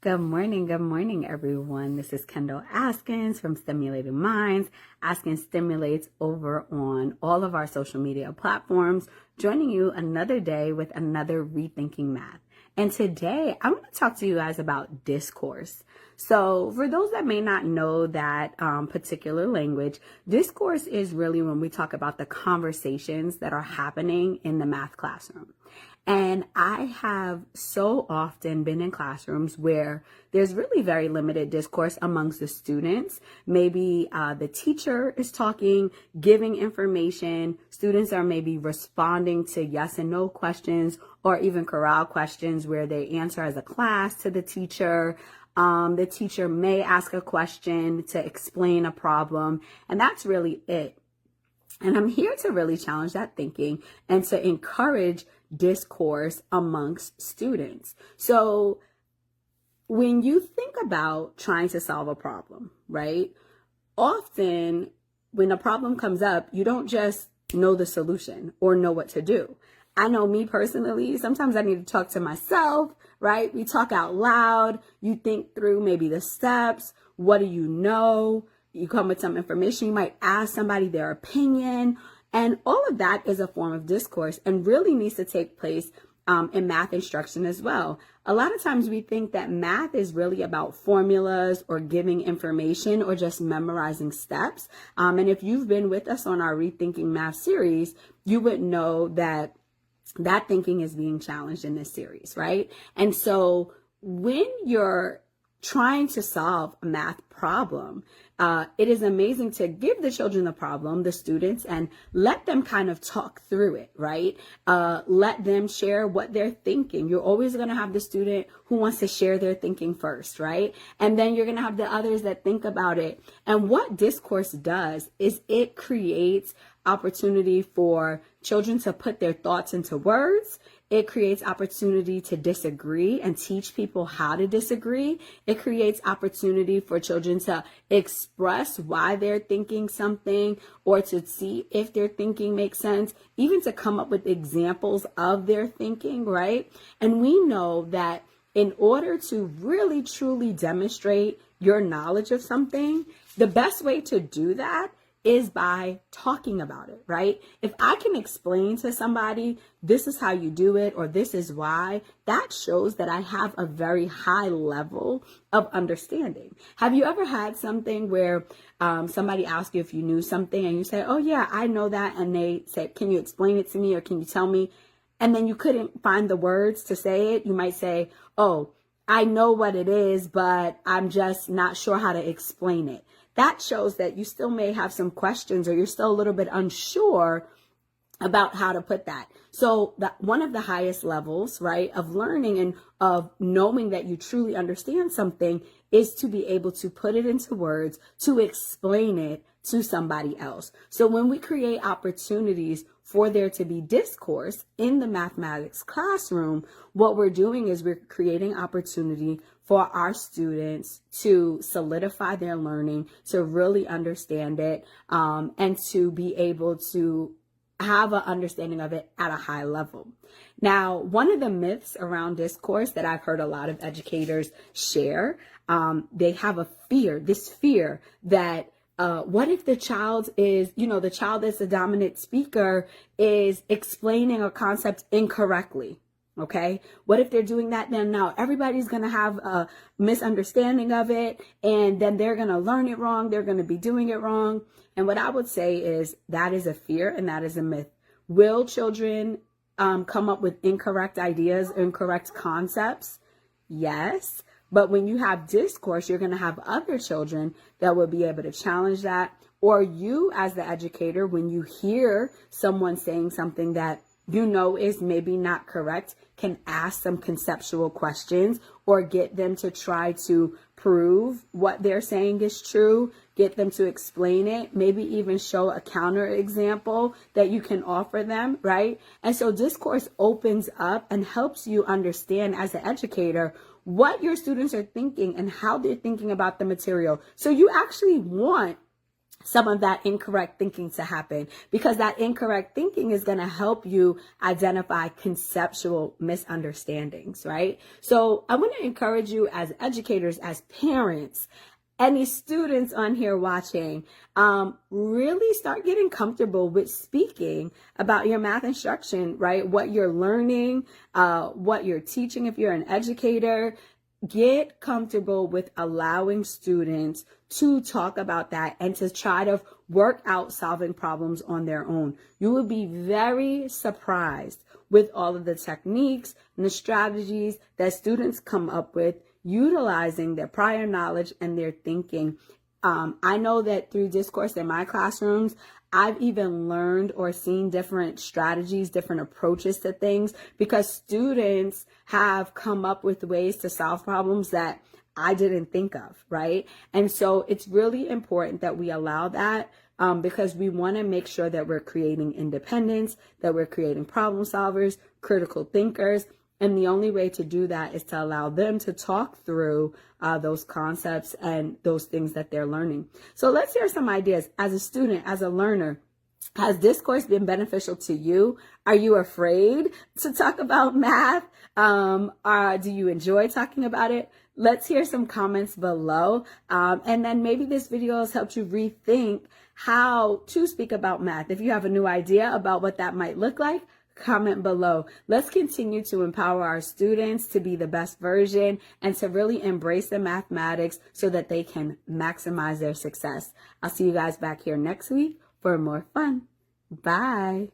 Good morning, everyone. This is Kendall Askins from Stimulating Minds. Askins stimulates over on all of our social media platforms, joining you another day with another Rethinking Math. And today, I want to talk to you guys about discourse. So for those that may not know that particular language, discourse is really when we talk about the conversations that are happening in the math classroom. And I have so often been in classrooms where there's really very limited discourse amongst the students. Maybe the teacher is talking, giving information. Students are maybe responding to yes and no questions or even corral questions where they answer as a class to the teacher. The teacher may ask a question to explain a problem, and that's really it. And I'm here to really challenge that thinking and to encourage discourse amongst students. So when you think about trying to solve a problem, right? Often when a problem comes up, you don't just know the solution or know what to do. I know me personally, sometimes I need to talk to myself, right? We talk out loud. You think through maybe the steps. What do you know? You come with some information. You might ask somebody their opinion. And all of that is a form of discourse and really needs to take place in math instruction as well. A lot of times we think that math is really about formulas or giving information or just memorizing steps. And if you've been with us on our Rethinking Math series, you would know that that thinking is being challenged in this series, right? And so when you're trying to solve a math problem, it is amazing to give the children the problem, the students, and let them kind of talk through it, right? Let them share what they're thinking. You're always going to have the student who wants to share their thinking first, right? And then you're going to have the others that think about it. And what discourse does is it creates opportunity for children to put their thoughts into words. It creates opportunity to disagree and teach people how to disagree. It creates opportunity for children to express why they're thinking something or to see if their thinking makes sense, even to come up with examples of their thinking, right? And we know that in order to really truly demonstrate your knowledge of something, the best way to do that is by talking about it, right? If I can explain to somebody, this is how you do it, or this is why, that shows that I have a very high level of understanding. Have you ever had something where somebody asked you if you knew something and you say, oh yeah, I know that. And they said, can you explain it to me or can you tell me? And then you couldn't find the words to say it. You might say, oh, I know what it is, but I'm just not sure how to explain it. That shows that you still may have some questions or you're still a little bit unsure about how to put that. So one of the highest levels, right, of learning and of knowing that you truly understand something is to be able to put it into words, to explain it to somebody else. So when we create opportunities for there to be discourse in the mathematics classroom, what we're doing is we're creating opportunity for our students to solidify their learning, to really understand it, and to be able to have an understanding of it at a high level. Now, one of the myths around discourse that I've heard a lot of educators share, they have this fear that what if the child is, the child that's the dominant speaker is explaining a concept incorrectly? Okay. What if they're doing that? Then now everybody's going to have a misunderstanding of it and then they're going to learn it wrong. They're going to be doing it wrong. And what I would say is that is a fear and that is a myth. Will children come up with incorrect ideas, incorrect concepts? Yes. But when you have discourse, you're going to have other children that will be able to challenge that. Or you as the educator, when you hear someone saying something that you know is maybe not correct, can ask some conceptual questions or get them to try to prove what they're saying is true, get them to explain it, maybe even show a counter example that you can offer them, right? And so discourse opens up and helps you understand as an educator what your students are thinking and how they're thinking about the material. So you actually want some of that incorrect thinking to happen, because that incorrect thinking is going to help you identify conceptual misunderstandings, right? So I want to encourage you as educators, as parents, any students on here watching, really start getting comfortable with speaking about your math instruction, right? What you're learning, what you're teaching if you're an educator. Get comfortable with allowing students to talk about that and to try to work out solving problems on their own. You will be very surprised with all of the techniques and the strategies that students come up with utilizing their prior knowledge and their thinking. I know that through discourse in my classrooms, I've even learned or seen different strategies, different approaches to things, because students have come up with ways to solve problems that I didn't think of, right? And so it's really important that we allow that, because we want to make sure that we're creating independence, that we're creating problem solvers, critical thinkers. And the only way to do that is to allow them to talk through those concepts and those things that they're learning. So let's hear some ideas. As a student, as a learner, has discourse been beneficial to you? Are you afraid to talk about math? Do you enjoy talking about it? Let's hear some comments below. And then maybe this video has helped you rethink how to speak about math. If you have a new idea about what that might look like, comment below. Let's continue to empower our students to be the best version and to really embrace the mathematics so that they can maximize their success. I'll see you guys back here next week for more fun. Bye.